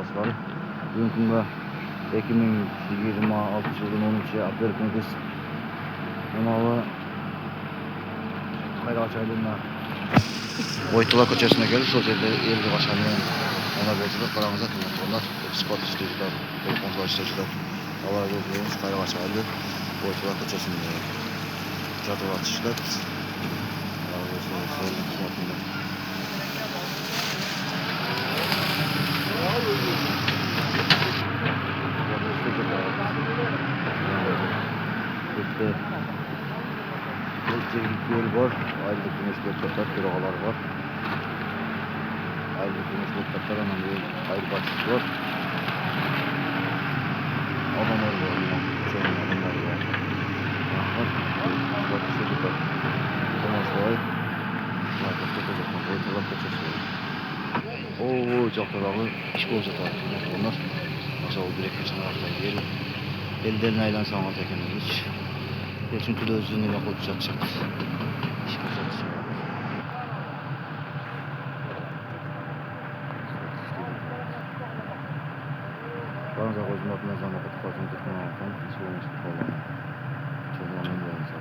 arkadaşlar. Bugünkü 2026 yılın 13 aprel günü biz Manalı Kayraçaylı'na Oytula koçasına gelip o yerde elli başarılı ona bolsalar paramıza tırnak. Spot isteyiciler, telefonlar isteyiciler. Hava gözlerimiz Kayraçaylı Oytula koçasında çadır atışlar. Hava gözlerimiz kısmetinde. Elektrikli yol var, ayrıca güneş lokatlar, kiralar var. Ayrıca güneş lokatlar hemen bir ayrı bahçesi var. Adamlar var, çoğun adamlar var. Bak işte burada. Thomas var. Markas tutacaklar, boyutlar kaçası var. Ooo, çaktırağı iş olacaklar. Onlar aşağı direkt geçen hafta gel. Elden aylan sana tekrar hiç. Çünkü de özünü yapıp çatacak. İş kaçacak. Bazı hizmetine zaman katılmasını tutmamaktan sorumlusu falan. Çoğunluğun boyunca.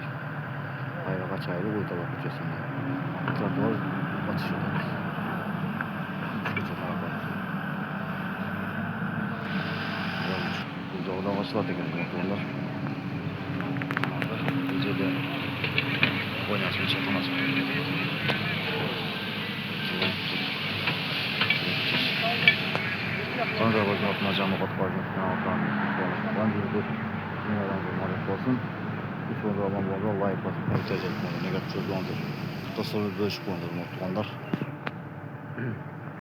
Hayra kaçaylı Oytala Koçası'nda. Trottoir batışıdır. Çıkacak araba. Burada oradan açılar tekin motorlar. Gecede oynasın, çatılmaz. Sonra hizmetine camı katılmasını tutmamaktan sorumlusu. Numaradan olsun. Bu programdan sonra like basıp paylaşacaklar. Negatif oldu. Tasarruf bölüşüp oldu.